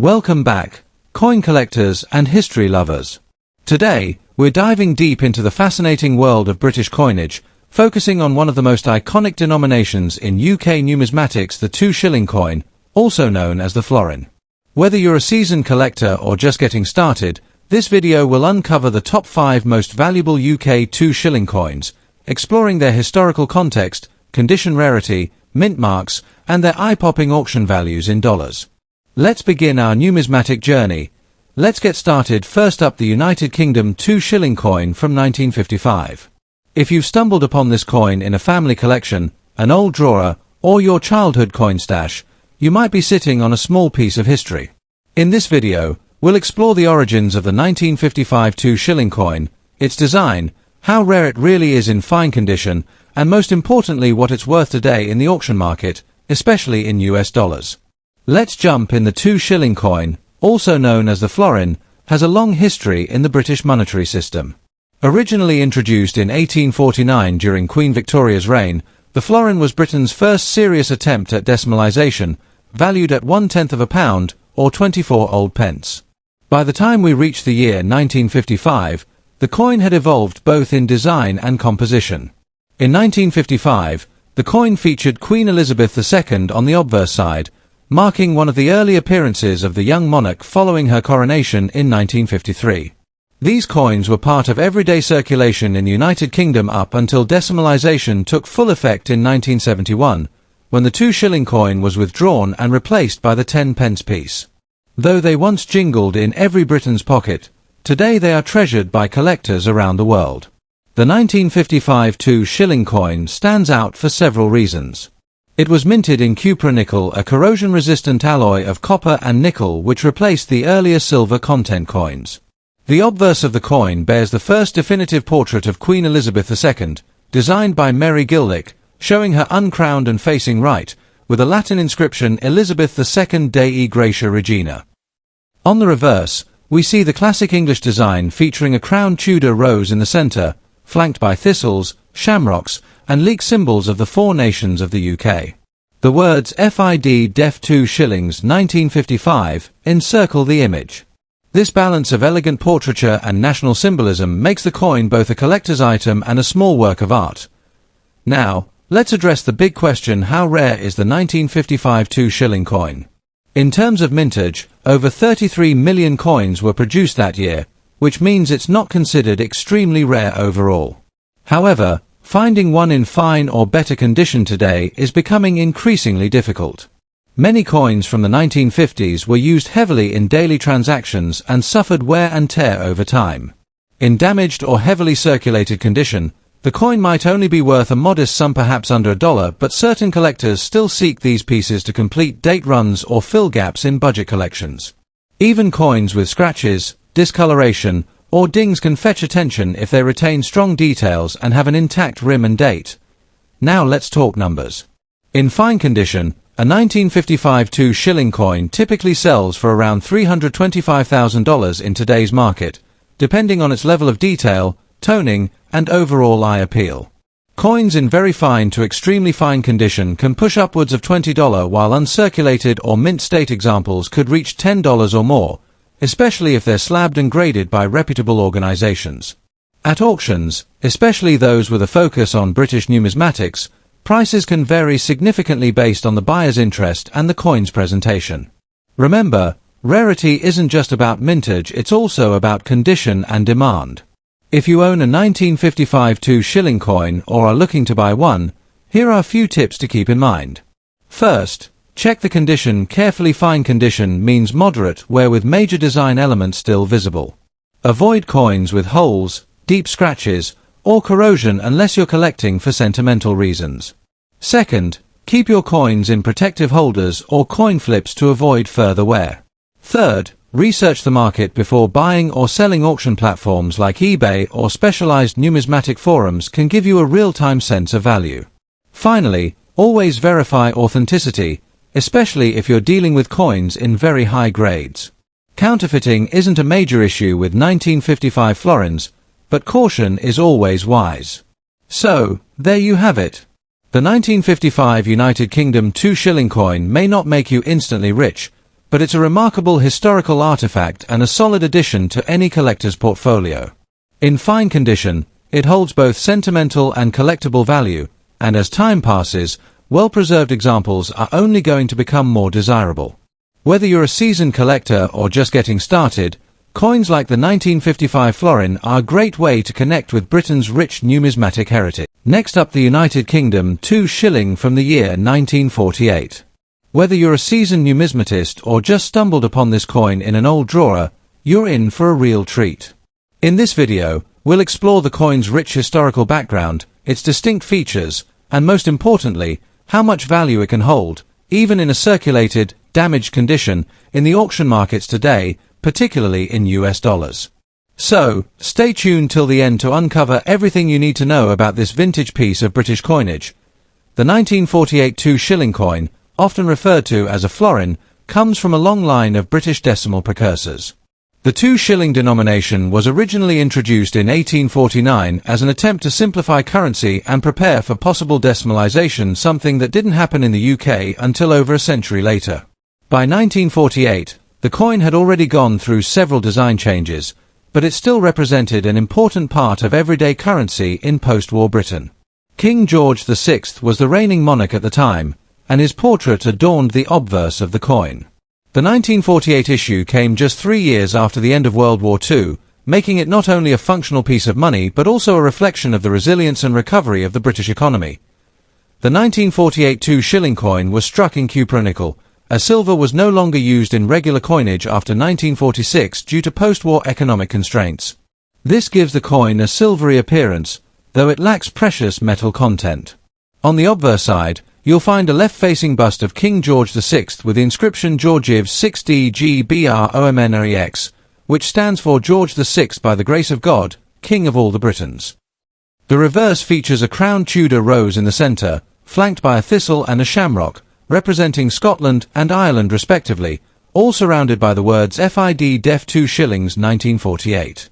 Welcome back, coin collectors and history lovers. Today, we're diving deep into the fascinating world of British coinage, focusing on one of the most iconic denominations in UK numismatics, the 2 shilling coin, also known as the florin. Whether you're a seasoned collector or just getting started, this video will uncover the top 5 most valuable UK 2 shilling coins, exploring their historical context, condition rarity, mint marks, and their eye-popping auction values in dollars. Let's begin our numismatic journey. Let's get started. First up, the United Kingdom 2 shilling coin from 1955. If you've stumbled upon this coin in a family collection, an old drawer, or your childhood coin stash, you might be sitting on a small piece of history. In this video, we'll explore the origins of the 1955 2 shilling coin, its design, how rare it really is in fine condition, and most importantly what it's worth today in the auction market, especially in US dollars. Let's jump in. The 2 shilling coin, also known as the florin, has a long history in the British monetary system. Originally introduced in 1849 during Queen Victoria's reign, the florin was Britain's first serious attempt at decimalisation, valued at 1/10 of a pound, or 24 old pence. By the time we reached the year 1955, the coin had evolved both in design and composition. In 1955, the coin featured Queen Elizabeth II on the obverse side, marking one of the early appearances of the young monarch following her coronation in 1953. These coins were part of everyday circulation in the United Kingdom up until decimalisation took full effect in 1971, when the 2 shilling coin was withdrawn and replaced by the 10 pence piece. Though they once jingled in every Briton's pocket, today they are treasured by collectors around the world. The 1955 2 shilling coin stands out for several reasons. It was minted in cupronickel, a corrosion-resistant alloy of copper and nickel which replaced the earlier silver content coins. The obverse of the coin bears the first definitive portrait of Queen Elizabeth II, designed by Mary Gildick, showing her uncrowned and facing right, with a Latin inscription Elizabeth II Dei Gratia Regina. On the reverse, we see the classic English design featuring a crowned Tudor rose in the centre, flanked by thistles, shamrocks, and leek symbols of the 4 nations of the UK. The words FID Def 2 Shillings 1955 encircle the image. This balance of elegant portraiture and national symbolism makes the coin both a collector's item and a small work of art. Now, let's address the big question: how rare is the 1955 2 shilling coin? In terms of mintage, over 33 million coins were produced that year, which means it's not considered extremely rare overall. However, finding one in fine or better condition today is becoming increasingly difficult. Many coins from the 1950s were used heavily in daily transactions and suffered wear and tear over time. In damaged or heavily circulated condition, the coin might only be worth a modest sum, perhaps under $1, but certain collectors still seek these pieces to complete date runs or fill gaps in budget collections. Even coins with scratches, discoloration, or dings can fetch attention if they retain strong details and have an intact rim and date. Now let's talk numbers. In fine condition, a 1955 2 shilling coin typically sells for around $325,000 in today's market, depending on its level of detail, toning, and overall eye appeal. Coins in very fine to extremely fine condition can push upwards of $20, while uncirculated or mint state examples could reach $10 or more, especially if they're slabbed and graded by reputable organizations. At auctions, especially those with a focus on British numismatics, prices can vary significantly based on the buyer's interest and the coin's presentation. Remember, rarity isn't just about mintage, it's also about condition and demand. If you own a 1955 2 shilling coin or are looking to buy one, here are a few tips to keep in mind. First, check the condition carefully. Fine condition means moderate, where with major design elements still visible. Avoid coins with holes, deep scratches, or corrosion unless you're collecting for sentimental reasons. Second, keep your coins in protective holders or coin flips to avoid further wear. Third, research the market before buying or selling. Auction platforms like eBay or specialized numismatic forums can give you a real-time sense of value. Finally, always verify authenticity, especially if you're dealing with coins in very high grades. Counterfeiting isn't a major issue with 1955 florins, but caution is always wise. So, there you have it. The 1955 United Kingdom 2 shilling coin may not make you instantly rich, but it's a remarkable historical artifact and a solid addition to any collector's portfolio. In fine condition, it holds both sentimental and collectible value, and as time passes, well-preserved examples are only going to become more desirable. Whether you're a seasoned collector or just getting started, coins like the 1955 florin are a great way to connect with Britain's rich numismatic heritage. Next up, the United Kingdom 2 shilling from the year 1948. Whether you're a seasoned numismatist or just stumbled upon this coin in an old drawer, you're in for a real treat. In this video, we'll explore the coin's rich historical background, its distinct features, and most importantly, how much value it can hold, even in a circulated, damaged condition, in the auction markets today, particularly in US dollars. So, stay tuned till the end to uncover everything you need to know about this vintage piece of British coinage. The 1948 2 shilling coin, often referred to as a florin, comes from a long line of British decimal precursors. The 2 shilling denomination was originally introduced in 1849 as an attempt to simplify currency and prepare for possible decimalisation, something that didn't happen in the UK until over a century later. By 1948, the coin had already gone through several design changes, but it still represented an important part of everyday currency in post-war Britain. King George VI was the reigning monarch at the time, and his portrait adorned the obverse of the coin. The 1948 issue came just 3 years after the end of World War II, making it not only a functional piece of money but also a reflection of the resilience and recovery of the British economy. The 1948 2 shilling coin was struck in cupronickel, as silver was no longer used in regular coinage after 1946 due to post-war economic constraints. This gives the coin a silvery appearance, though it lacks precious metal content. On the obverse side, you'll find a left-facing bust of King George VI with the inscription Georgiv 6DGBROMNREX, which stands for George VI by the grace of God, King of all the Britons. The reverse features a crowned Tudor rose in the centre, flanked by a thistle and a shamrock, representing Scotland and Ireland respectively, all surrounded by the words FID Def 2 shillings 1948.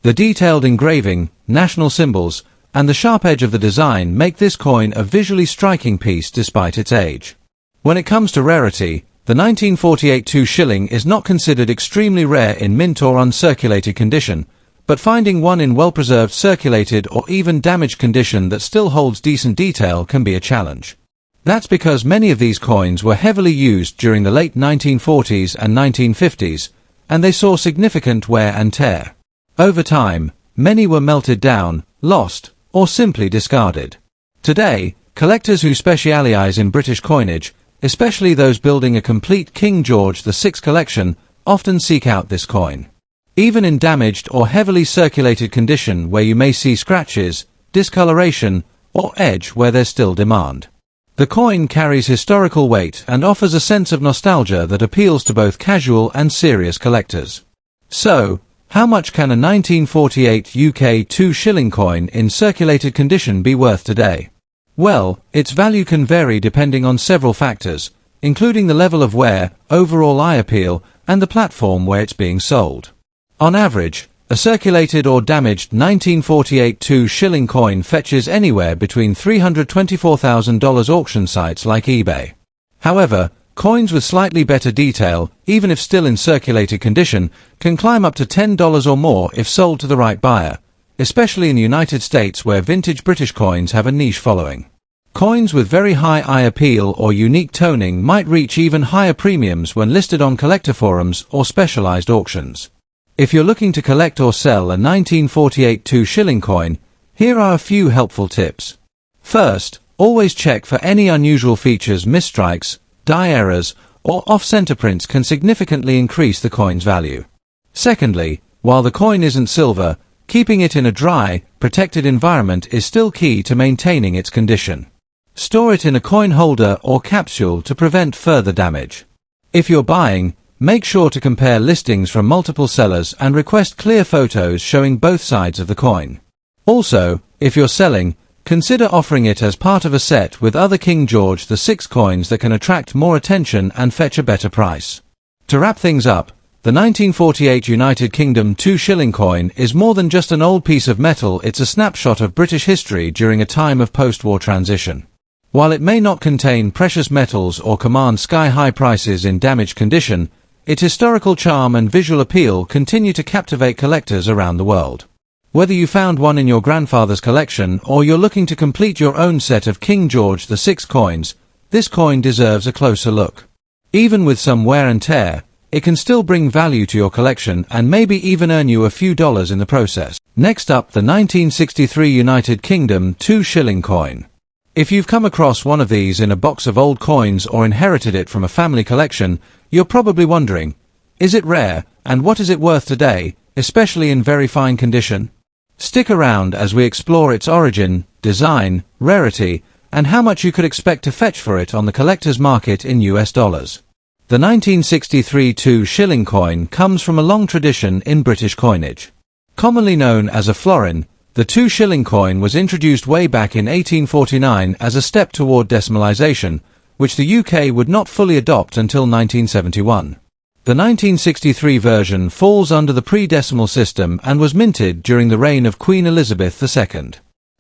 The detailed engraving, national symbols, and the sharp edge of the design make this coin a visually striking piece despite its age. When it comes to rarity, the 1948 2 shilling is not considered extremely rare in mint or uncirculated condition, but finding one in well-preserved, circulated or even damaged condition that still holds decent detail can be a challenge. That's because many of these coins were heavily used during the late 1940s and 1950s, and they saw significant wear and tear. Over time, many were melted down, lost, or simply discarded. Today, collectors who specialise in British coinage, especially those building a complete King George VI collection, often seek out this coin. Even in damaged or heavily circulated condition where you may see scratches, discoloration, or edge where there's still demand. The coin carries historical weight and offers a sense of nostalgia that appeals to both casual and serious collectors. So, how much can a 1948 UK 2 shilling coin in circulated condition be worth today? Well, its value can vary depending on several factors, including the level of wear, overall eye appeal, and the platform where it's being sold. On average, a circulated or damaged 1948 2 shilling coin fetches anywhere between $324,000 auction sites like eBay. However, coins with slightly better detail, even if still in circulated condition, can climb up to $10 or more if sold to the right buyer, especially in the United States where vintage British coins have a niche following. Coins with very high eye appeal or unique toning might reach even higher premiums when listed on collector forums or specialized auctions. If you're looking to collect or sell a 1948 2 shilling coin, here are a few helpful tips. First, always check for any unusual features. Misstrikes, die errors, or off-center prints can significantly increase the coin's value. Secondly, while the coin isn't silver, keeping it in a dry, protected environment is still key to maintaining its condition. Store it in a coin holder or capsule to prevent further damage. If you're buying, make sure to compare listings from multiple sellers and request clear photos showing both sides of the coin. Also, if you're selling, consider offering it as part of a set with other King George VI coins that can attract more attention and fetch a better price. To wrap things up, the 1948 United Kingdom 2 shilling coin is more than just an old piece of metal. It's a snapshot of British history during a time of post-war transition. While it may not contain precious metals or command sky-high prices in damaged condition, its historical charm and visual appeal continue to captivate collectors around the world. Whether you found one in your grandfather's collection or you're looking to complete your own set of King George VI coins, this coin deserves a closer look. Even with some wear and tear, it can still bring value to your collection and maybe even earn you a few dollars in the process. Next up, the 1963 United Kingdom 2 shilling coin. If you've come across one of these in a box of old coins or inherited it from a family collection, you're probably wondering, is it rare, and what is it worth today, especially in very fine condition? Stick around as we explore its origin, design, rarity, and how much you could expect to fetch for it on the collector's market in US dollars. The 1963 2 shilling coin comes from a long tradition in British coinage. Commonly known as a florin, the 2 shilling coin was introduced way back in 1849 as a step toward decimalisation, which the UK would not fully adopt until 1971. The 1963 version falls under the pre-decimal system and was minted during the reign of Queen Elizabeth II.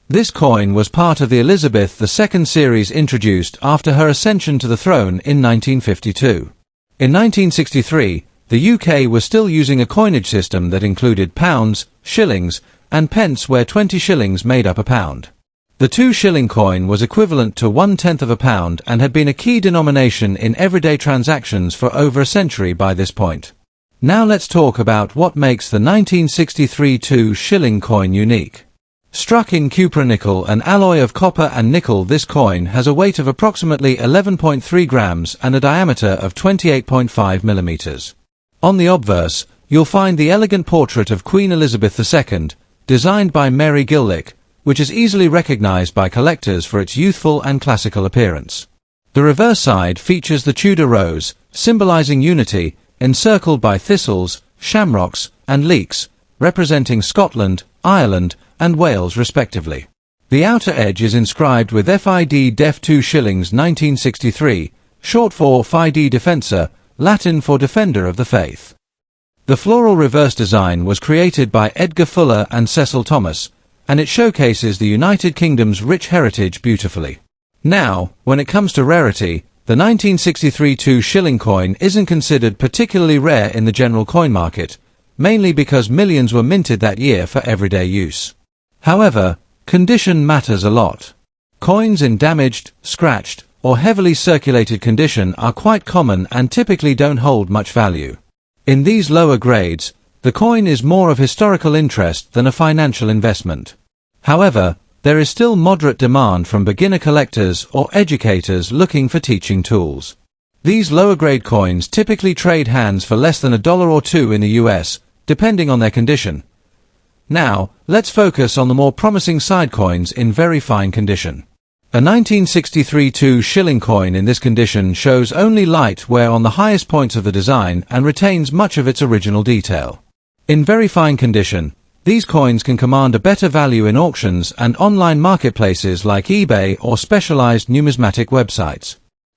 This coin was part of the Elizabeth II series introduced after her ascension to the throne in 1952. In 1963, the UK was still using a coinage system that included pounds, shillings, and pence, where 20 shillings made up a pound. The 2 shilling coin was equivalent to 1/10 of a pound and had been a key denomination in everyday transactions for over a century by this point. Now let's talk about what makes the 1963 2 shilling coin unique. Struck in cupronickel, an alloy of copper and nickel, this coin has a weight of approximately 11.3 grams and a diameter of 28.5 millimeters. On the obverse, you'll find the elegant portrait of Queen Elizabeth II, designed by Mary Gillick, which is easily recognized by collectors for its youthful and classical appearance. The reverse side features the Tudor rose, symbolizing unity, encircled by thistles, shamrocks, and leeks, representing Scotland, Ireland, and Wales respectively. The outer edge is inscribed with FID Def 2 shillings 1963, short for Fide Defensor, Latin for Defender of the Faith. The floral reverse design was created by Edgar Fuller and Cecil Thomas, and it showcases the United Kingdom's rich heritage beautifully. Now, when it comes to rarity, the 1963 2 shilling coin isn't considered particularly rare in the general coin market, mainly because millions were minted that year for everyday use. However, condition matters a lot. Coins in damaged, scratched, or heavily circulated condition are quite common and typically don't hold much value. In these lower grades, the coin is more of historical interest than a financial investment. However, there is still moderate demand from beginner collectors or educators looking for teaching tools. These lower-grade coins typically trade hands for less than $1 or $2 in the US, depending on their condition. Now, let's focus on the more promising side coins in very fine condition. A 1963 2 shilling coin in this condition shows only light wear on the highest points of the design and retains much of its original detail. In very fine condition, these coins can command a better value in auctions and online marketplaces like eBay or specialized numismatic websites.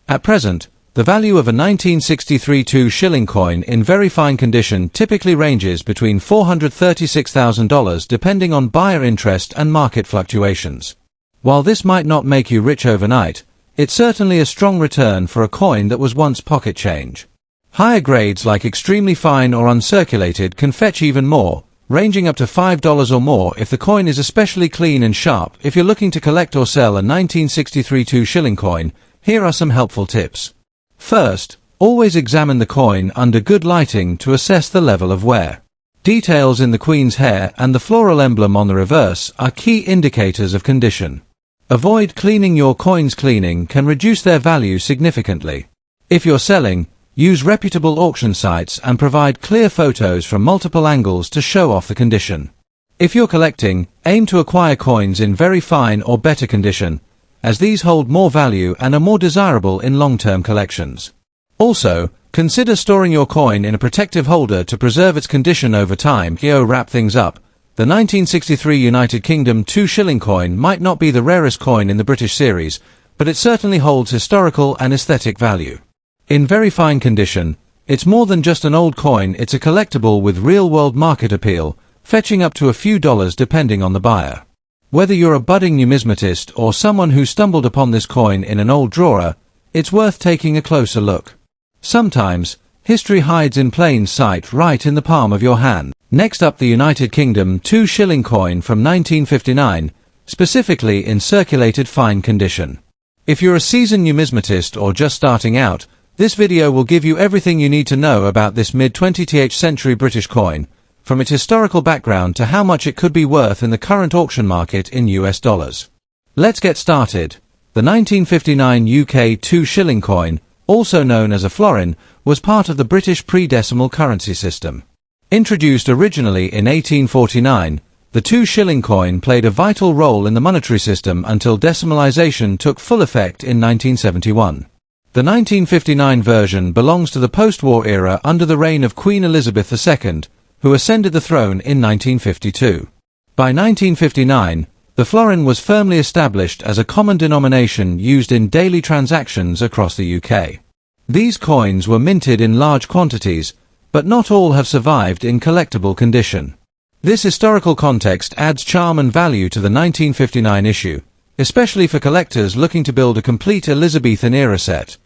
At present, the value of a 1963 2 shilling coin in very fine condition typically ranges between $436,000 depending on buyer interest and market fluctuations. While this might not make you rich overnight, it's certainly a strong return for a coin that was once pocket change. Higher grades like extremely fine or uncirculated can fetch even more, ranging up to $5 or more if the coin is especially clean and sharp. If you're looking to collect or sell a 1963 2 shilling coin, here are some helpful tips. First, always examine the coin under good lighting to assess the level of wear. Details in the Queen's hair and the floral emblem on the reverse are key indicators of condition. Avoid cleaning your coins. Cleaning can reduce their value significantly. If you're selling, use reputable auction sites and provide clear photos from multiple angles to show off the condition. If you're collecting, aim to acquire coins in very fine or better condition, as these hold more value and are more desirable in long-term collections. Also, consider storing your coin in a protective holder to preserve its condition over time. To wrap things up, the 1963 United Kingdom 2 shilling coin might not be the rarest coin in the British series, but it certainly holds historical and aesthetic value. In very fine condition, it's more than just an old coin. It's a collectible with real-world market appeal, fetching up to a few dollars depending on the buyer. Whether you're a budding numismatist or someone who stumbled upon this coin in an old drawer, it's worth taking a closer look. Sometimes, history hides in plain sight right in the palm of your hand. Next up, the United Kingdom 2 shilling coin from 1959, specifically in circulated fine condition. If you're a seasoned numismatist or just starting out, this video will give you everything you need to know about this mid-20th century British coin, from its historical background to how much it could be worth in the current auction market in US dollars. Let's get started. The 1959 UK 2 shilling coin, also known as a florin, was part of the British pre-decimal currency system. Introduced originally in 1849, the 2 shilling coin played a vital role in the monetary system until decimalisation took full effect in 1971. The 1959 version belongs to the post-war era under the reign of Queen Elizabeth II, who ascended the throne in 1952. By 1959, the florin was firmly established as a common denomination used in daily transactions across the UK. These coins were minted in large quantities, but not all have survived in collectible condition. This historical context adds charm and value to the 1959 issue, especially for collectors looking to build a complete Elizabethan-era set.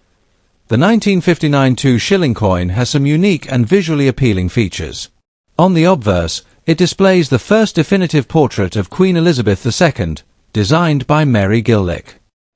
The 1959 2 shilling coin has some unique and visually appealing features. On the obverse, it displays the first definitive portrait of Queen Elizabeth II, designed by Mary Gillick.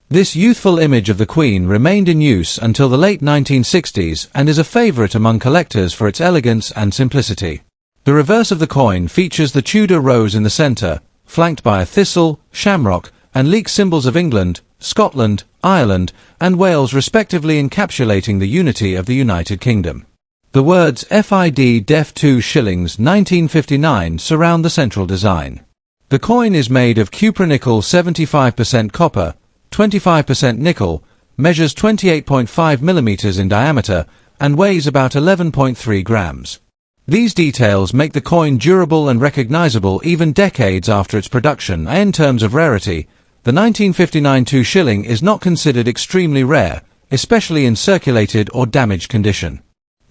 This youthful image of the Queen remained in use until the late 1960s and is a favourite among collectors for its elegance and simplicity. The reverse of the coin features the Tudor rose in the centre, flanked by a thistle, shamrock, and leek symbols of England, Scotland, Ireland, and Wales respectively, encapsulating the unity of the United Kingdom. The words FID Def 2 Shillings 1959 surround the central design. The coin is made of cupronickel 75% copper, 25% nickel, measures 28.5 mm in diameter, and weighs about 11.3 grams. These details make the coin durable and recognizable even decades after its production. In terms of rarity, the 1959 2 shilling is not considered extremely rare, especially in circulated or damaged condition.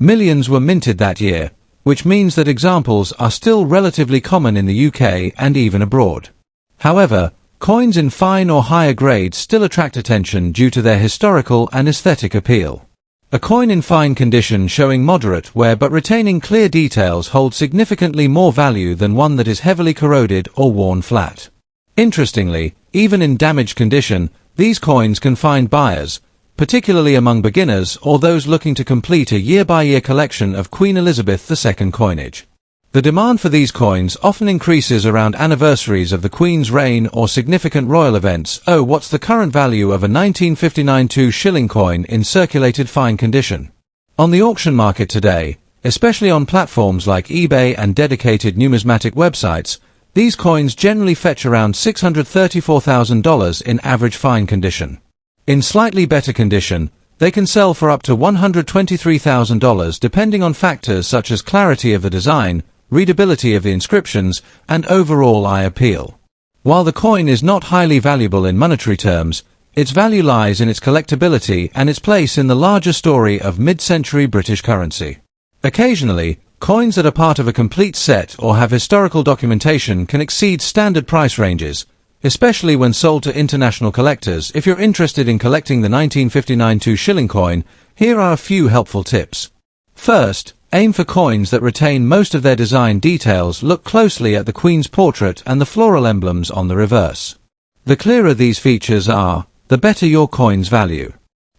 Millions were minted that year, which means that examples are still relatively common in the UK and even abroad. However, coins in fine or higher grades still attract attention due to their historical and aesthetic appeal. A coin in fine condition showing moderate wear but retaining clear details holds significantly more value than one that is heavily corroded or worn flat. Interestingly, even in damaged condition, these coins can find buyers, particularly among beginners or those looking to complete a year-by-year collection of Queen Elizabeth II coinage. The demand for these coins often increases around anniversaries of the Queen's reign or significant royal events. What's the current value of a 1959 2 shilling coin in circulated fine condition? On the auction market today, especially on platforms like eBay and dedicated numismatic websites, these coins generally fetch around $634,000 in average fine condition. In slightly better condition, they can sell for up to $123,000 depending on factors such as clarity of the design, readability of the inscriptions, and overall eye appeal. While the coin is not highly valuable in monetary terms, its value lies in its collectability and its place in the larger story of mid-century British currency. Occasionally, coins that are part of a complete set or have historical documentation can exceed standard price ranges, especially when sold to international collectors. If you're interested in collecting the 1959 2 shilling coin, here are a few helpful tips. First, aim for coins that retain most of their design details. Look closely at the Queen's portrait and the floral emblems on the reverse. The clearer these features are, the better your coin's value.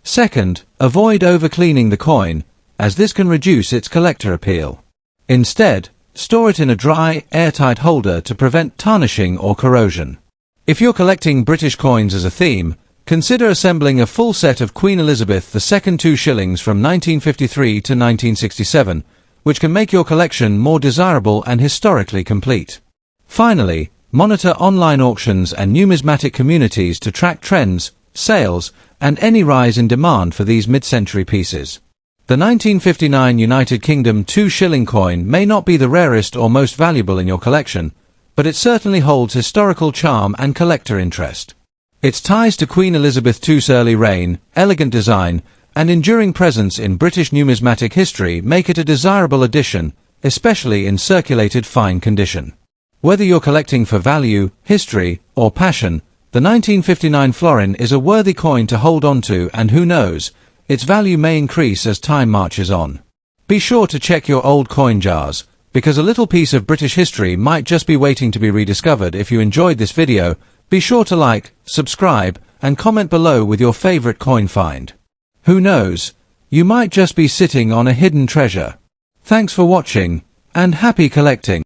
Second, avoid over-cleaning the coin, as this can reduce its collector appeal. Instead, store it in a dry, airtight holder to prevent tarnishing or corrosion. If you're collecting British coins as a theme, consider assembling a full set of Queen Elizabeth II 2 shillings from 1953 to 1967, which can make your collection more desirable and historically complete. Finally, monitor online auctions and numismatic communities to track trends, sales, and any rise in demand for these mid-century pieces. The 1959 United Kingdom 2 shilling coin may not be the rarest or most valuable in your collection, but it certainly holds historical charm and collector interest. Its ties to Queen Elizabeth II's early reign, elegant design, and enduring presence in British numismatic history make it a desirable addition, especially in circulated fine condition. Whether you're collecting for value, history, or passion, the 1959 florin is a worthy coin to hold on to, and who knows, its value may increase as time marches on. Be sure to check your old coin jars, because a little piece of British history might just be waiting to be rediscovered. If you enjoyed this video, be sure to like, subscribe, and comment below with your favorite coin find. Who knows, you might just be sitting on a hidden treasure. Thanks for watching, and happy collecting.